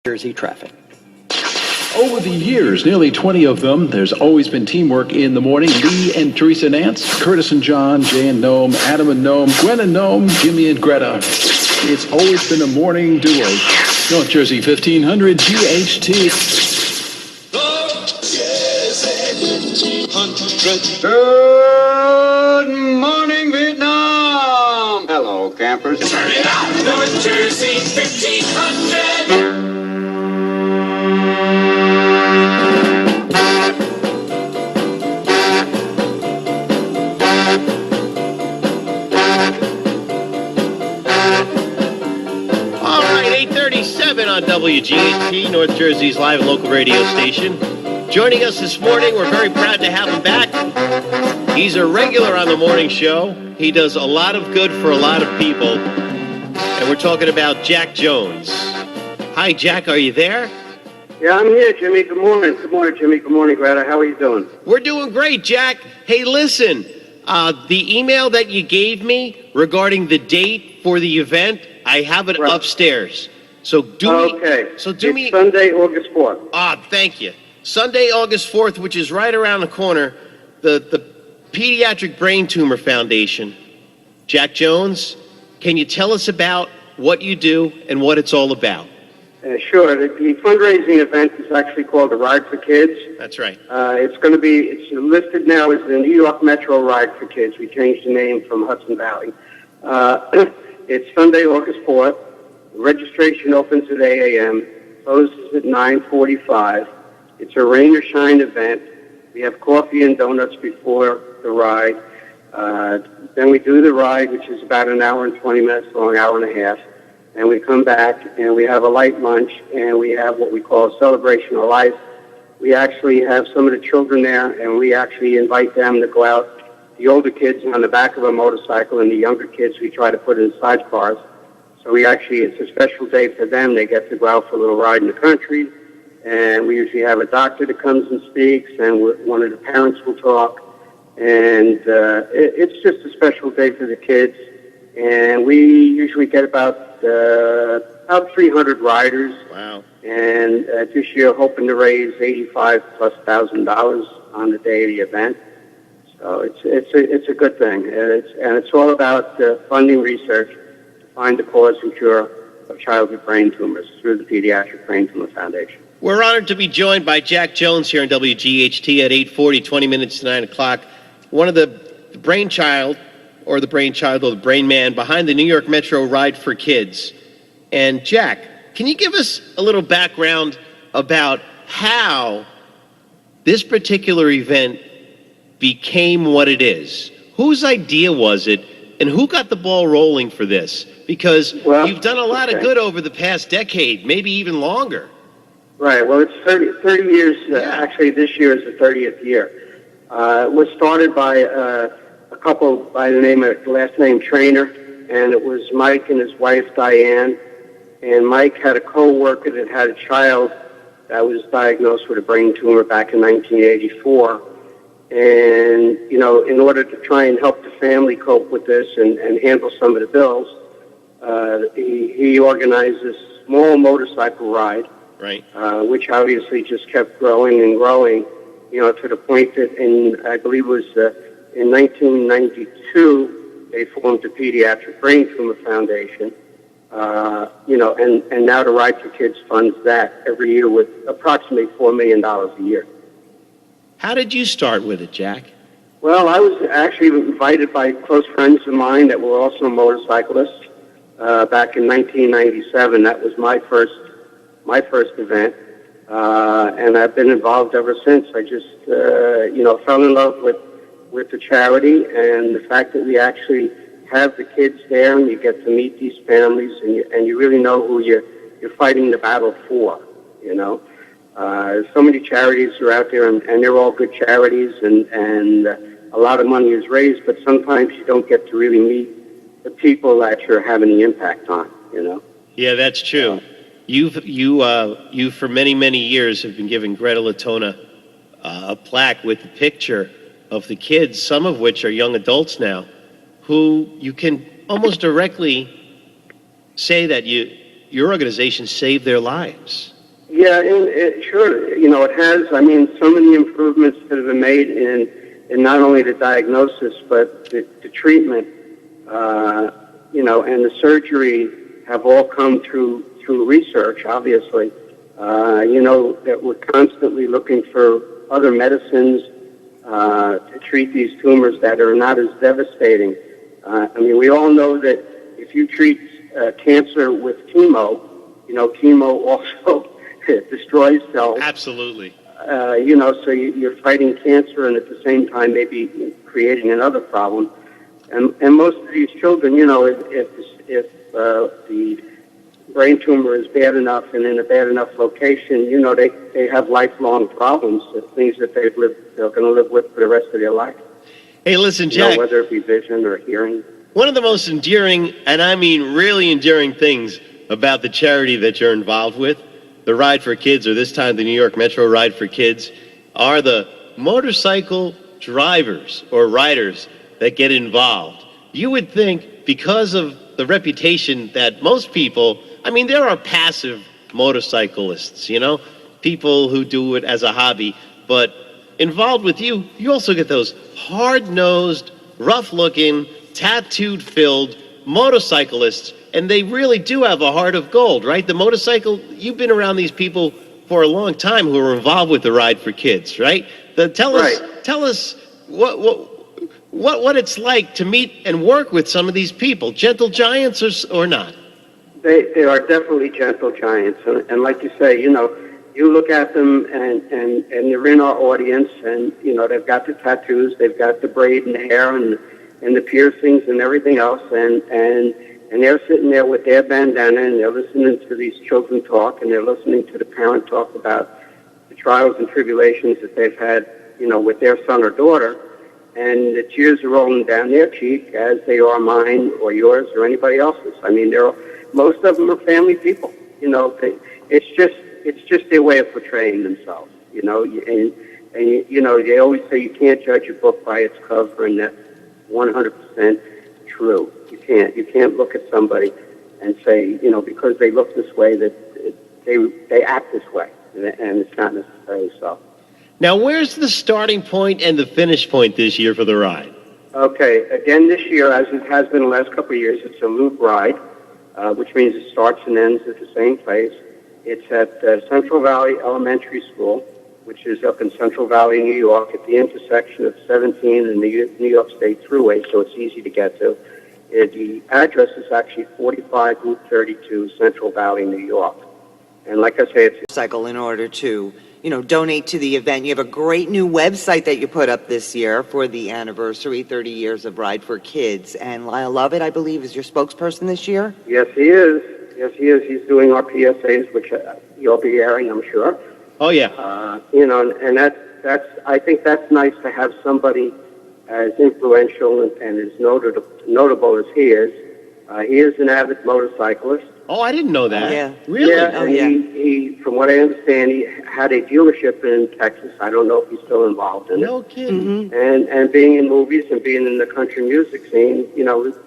Jersey traffic. Over the years, nearly 20 of them, there's always been teamwork in the morning. Lee and Teresa Nance, Curtis and John, Jay and Noam, Adam and Noam, Gwen and Noam, Jimmy and Greta. It's always been a morning duo. North Jersey 1500 GHT. Good morning, Vietnam! Hello, campers. Turn it up, North Jersey 1500. All right, 8:37 on WGHT, North Jersey's live and local radio station. Joining us this morning, we're very proud to have him back. He's a regular on the morning show. He does a lot of good for a lot of people. And we're talking about Jack Jones. Hi, Jack, are you there? Yeah, I'm here, Jimmy. Good morning. Good morning, Jimmy. Good morning, Greta. How are you doing? We're doing great, Jack. Hey, listen, the email that you gave me regarding the date for the event, I have it upstairs. So do me Sunday, August 4th. Thank you. Sunday, August 4th, which is right around the corner, the Pediatric Brain Tumor Foundation. Jack Jones, can you tell us about what you do and what it's all about? Sure. The fundraising event is actually called the Ride for Kids. That's right. It's listed now as the New York Metro Ride for Kids. We changed the name from Hudson Valley. It's Sunday, August 4th. Registration opens at 8 a.m., closes at 9:45. It's a rain or shine event. We have coffee and donuts before the ride. Then we do the ride, which is about an hour and 20 minutes long, hour and a half. And we come back and we have a light lunch and we have what we call a celebration of life. We actually have some of the children there and we actually invite them to go out. The older kids on the back of a motorcycle and the younger kids we try to put in sidecars. So it's a special day for them. They get to go out for a little ride in the country. And we usually have a doctor that comes and speaks, and one of the parents will talk. And it's just a special day for the kids. And we usually get about 300 riders. Wow. And this year, hoping to raise $85,000+ on the day of the event. So it's a good thing. And it's all about funding research to find the cause and cure of childhood brain tumors through the Pediatric Brain Tumor Foundation. We're honored to be joined by Jack Jones here on WGHT at 8:40, 20 minutes to 9 o'clock. One of the brainchild or the brain man behind the New York Metro Ride for Kids. And Jack, can you give us a little background about how this particular event became what it is? Whose idea was it, and who got the ball rolling for this? Because you've done a lot of good over the past decade, maybe even longer. Right. Well, it's 30 years. Actually, this year is the 30th year. It was started by a couple by the last name Trainer, and it was Mike and his wife Diane. And Mike had a co-worker that had a child that was diagnosed with a brain tumor back in 1984. And in order to try and help the family cope with this and handle some of the bills, he organized this small motorcycle ride. Right. Which obviously just kept growing and growing, to the point that I believe it was in 1992, they formed the Pediatric Brain Tumor Foundation, and now the Ride for Kids funds that every year with approximately $4 million a year. How did you start with it, Jack? Well, I was actually invited by close friends of mine that were also motorcyclists back in 1997. That was my first event, and I've been involved ever since. I just, fell in love with the charity and the fact that we actually have the kids there and you get to meet these families and you really know who you're fighting the battle for, So many charities are out there and they're all good charities and a lot of money is raised, but sometimes you don't get to really meet the people that you're having the impact on, Yeah, that's true. You for many, many years have been giving Greta Latona a plaque with a picture of the kids, some of which are young adults now, who you can almost directly say that your organization saved their lives. Yeah, and sure, it has. I mean, so many improvements that have been made in not only the diagnosis, but the treatment, and the surgery have all come through research, obviously. That we're constantly looking for other medicines to treat these tumors that are not as devastating. We all know that if you treat cancer with chemo, chemo also destroys cells. Absolutely. So you're fighting cancer and at the same time maybe creating another problem. And most of these children, if the brain tumor is bad enough and in a bad enough location, they have lifelong problems, things that they're going to live with for the rest of their life. Hey, listen, Jack. Whether it be vision or hearing. One of the most endearing, and I mean really endearing things about the charity that you're involved with, the Ride for Kids, or this time the New York Metro Ride for Kids, are the motorcycle drivers or riders that get involved. You would think because of the reputation that most people, there are passive motorcyclists, people who do it as a hobby, but involved with you, you also get those hard-nosed, rough-looking, tattooed-filled motorcyclists, and they really do have a heart of gold, right? The motorcycle, you've been around these people for a long time who are involved with the Ride for Kids, right? Tell us what it's like to meet and work with some of these people, gentle giants or not. They are definitely gentle giants, and like you say, you look at them and they're in our audience, and they've got the tattoos, they've got the braid in the hair and the piercings and everything else, and they're sitting there with their bandana and they're listening to these children talk, and they're listening to the parent talk about the trials and tribulations that they've had, with their son or daughter, and the tears are rolling down their cheek as they are mine or yours or anybody else's. Most of them are family people. It's just their way of portraying themselves. They always say you can't judge a book by its cover, and that's 100% true. You can't look at somebody and say, because they look this way that they act this way, and it's not necessarily so. Now, where's the starting point and the finish point this year for the ride? Okay, again this year, as it has been the last couple of years, it's a loop ride, which means it starts and ends at the same place. It's at Central Valley Elementary School, which is up in Central Valley, New York, at the intersection of 17 and the New York State Thruway, so it's easy to get to. The address is actually 45 Route 32, Central Valley, New York. And like I say, it's cycle in order to, donate to the event. You have a great new website that you put up this year for the anniversary, 30 years of Ride for Kids. And Lyle Lovett, I believe, is your spokesperson this year? Yes, he is. He's doing our PSAs, which you'll be airing, I'm sure. Oh, yeah. And I think that's nice to have somebody as influential and as notable as he is. He is an avid motorcyclist. Oh, I didn't know that. Yeah. Really? Yeah, and he, from what I understand, he had a dealership in Texas. I don't know if he's still involved in it. No kidding. And being in movies and being in the country music scene,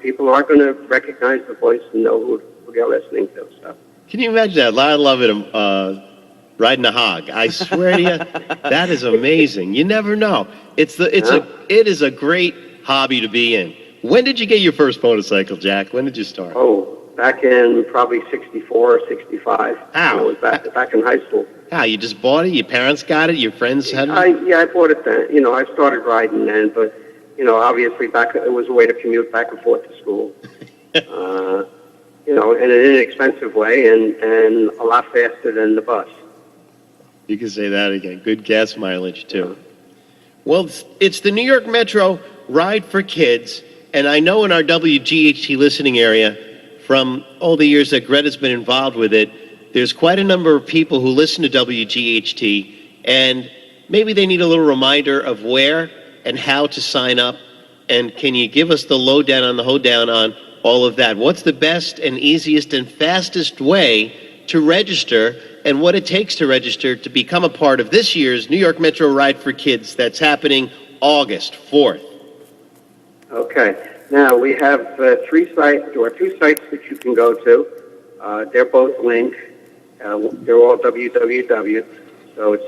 people are going to recognize the voice and know who they're listening to. So. Can you imagine that? I love it. Riding a hog. I swear to you, that is amazing. You never know. It is a great hobby to be in. When did you get your first motorcycle, Jack? When did you start? Oh, back in probably 64 or 65. How? I was back in high school. How, you just bought it? Your parents got it? Your friends had it? I bought it then. I started riding then, but, obviously it was a way to commute back and forth to school. In an inexpensive way and a lot faster than the bus. You can say that again. Good gas mileage, too. Well, it's the New York Metro Ride for Kids, and I know in our WGHT listening area, from all the years that Greta's been involved with it, there's quite a number of people who listen to WGHT, and maybe they need a little reminder of where and how to sign up. And can you give us the lowdown on the hoedown on all of that? What's the best and easiest and fastest way to register, and what it takes to register to become a part of this year's New York Metro Ride for Kids that's happening August 4th? Okay. Now, we have two sites that you can go to. They're both linked. They're all www. So it's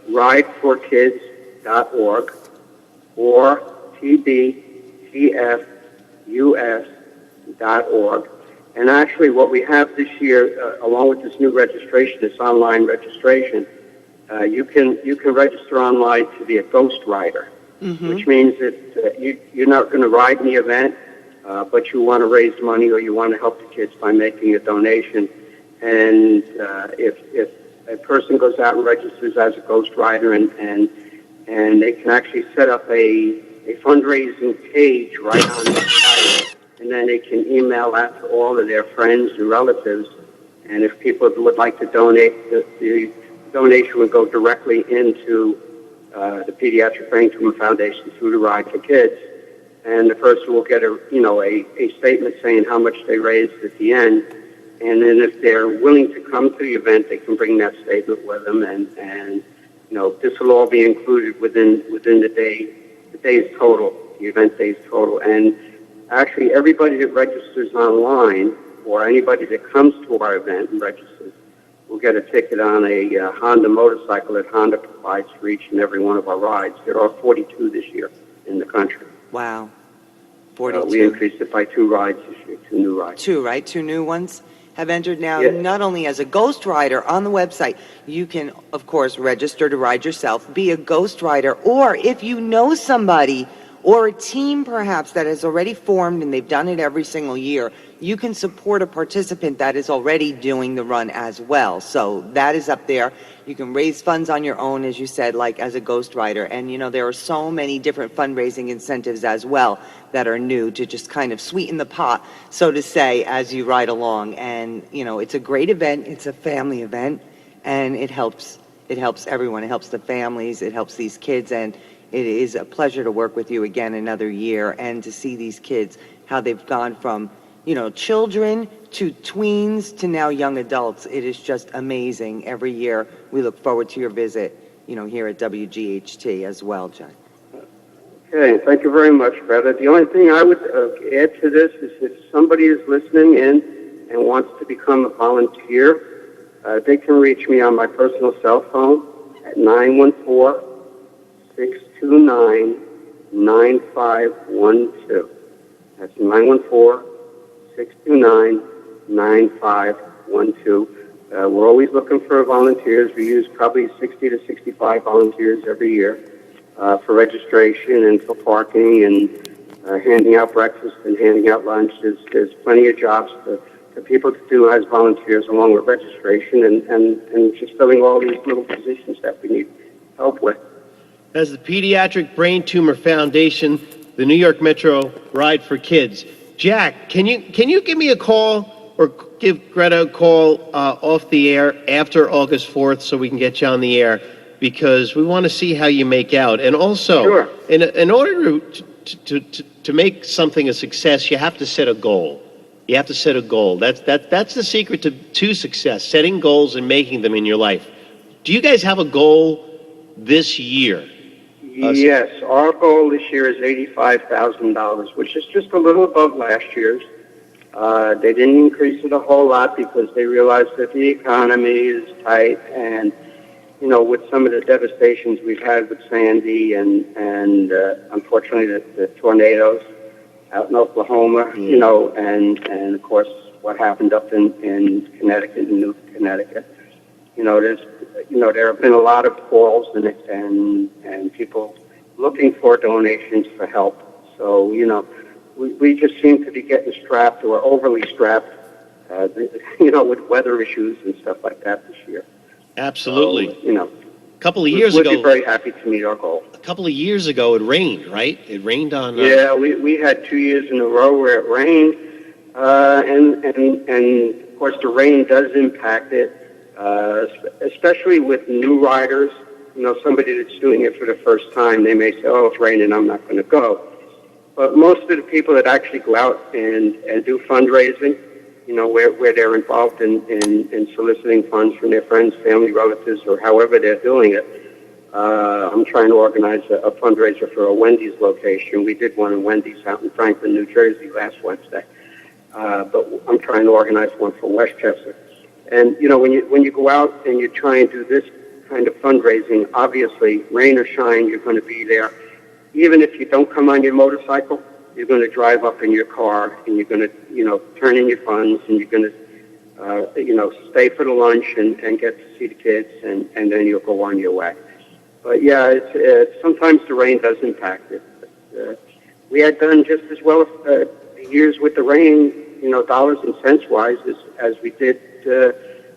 rideforkids.org or tbtfus.org. And actually what we have this year, along with this new registration, this online registration, you can register online to be a ghost rider, which means that you're not going to ride in the event, but you want to raise money or you want to help the kids by making a donation. And if a person goes out and registers as a ghost rider, and they can actually set up a fundraising page right on the site, and then they can email that to all of their friends and relatives. And if people would like to donate, the donation would go directly into the Pediatric Brain Tumor Foundation through the Ride for Kids. And the person will get a statement saying how much they raised at the end. And then if they're willing to come to the event, they can bring that statement with them. And this will all be included within the day's total, the event day's total. And actually, everybody that registers online or anybody that comes to our event and registers will get a ticket on a Honda motorcycle that Honda provides for each and every one of our rides. There are 42 this year in the country. Wow. 42. We increased it by 2 rides this year, 2 new rides. 2, right? 2 new ones have entered now. Yes. Not only as a ghost rider on the website, you can, of course, register to ride yourself, be a ghost rider, or if you know somebody or a team perhaps that has already formed and they've done it every single year, you can support a participant that is already doing the run as well. So that is up there. You can raise funds on your own, as you said, like as a ghost rider. And, there are so many different fundraising incentives as well that are new to just kind of sweeten the pot, so to say, as you ride along. And, it's a great event. It's a family event, and it helps everyone. It helps the families. It helps these kids. And it is a pleasure to work with you again another year and to see these kids, how they've gone from, children to tweens to now young adults. It is just amazing every year. We look forward to your visit, here at WGHT as well, John. Okay, thank you very much, Greta. The only thing I would add to this is if somebody is listening in and wants to become a volunteer, they can reach me on my personal cell phone at 914-629-9512. That's 914-629-9512. We're always looking for volunteers. We use probably 60 to 65 volunteers every year for registration and for parking and handing out breakfast and handing out lunch. There's plenty of jobs for people to do as volunteers along with registration and just filling all these little positions that we need help with. As the Pediatric Brain Tumor Foundation, the New York Metro Ride for Kids. Jack, can you give me a call or give Greta a call off the air after August 4th so we can get you on the air, because we want to see how you make out. And also, sure. in order to make something a success, you have to set a goal. You have to set a goal. That's the secret to success, setting goals and making them in your life. Do you guys have a goal this year? Yes, our goal this year is $85,000, which is just a little above last year's. They didn't increase it a whole lot because they realized that the economy is tight, and with some of the devastations we've had with Sandy and unfortunately the tornadoes out in Oklahoma, and of course what happened up in Connecticut, in New Connecticut. There have been a lot of calls and people looking for donations for help. So, we just seem to be getting strapped or overly strapped, with weather issues and stuff like that this year. Absolutely. So, a couple of years ago, we'd be very happy to meet our goal. A couple of years ago, it rained, right? It rained on. Yeah, we had 2 years in a row where it rained, and of course the rain does impact it. Especially with new riders, somebody that's doing it for the first time, they may say, oh, it's raining, I'm not going to go. But most of the people that actually go out and do fundraising, where they're involved in soliciting funds from their friends, family, relatives, or however they're doing it. I'm trying to organize a fundraiser for a Wendy's location. We did one in Wendy's out in Franklin, New Jersey last Wednesday. But I'm trying to organize one for Westchester. And you know, when you go out and you try and do this kind of fundraising, obviously, rain or shine, you're going to be there. Even if you don't come on your motorcycle, you're going to drive up in your car, and you're going to, you know, turn in your funds, and you're going to, you know, stay for the lunch and get to see the kids, and then you'll go on your way. But yeah, it's sometimes the rain does impact it. But, we had done just as well the years with the rain, you know, dollars and cents wise, as we did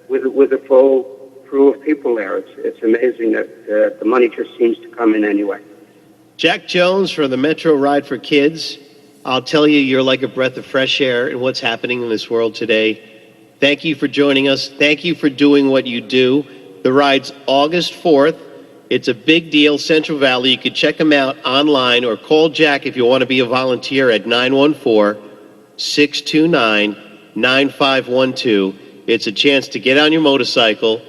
with a full crew of people there. It's amazing that the money just seems to come in anyway. Jack Jones from the Metro Ride for Kids. I'll tell you, you're like a breath of fresh air in what's happening in this world today. Thank you for joining us. Thank you for doing what you do. The ride's August 4th. It's a big deal, Central Valley. You can check them out online or call Jack if you want to be a volunteer at 914-629-9512. It's a chance to get on your motorcycle,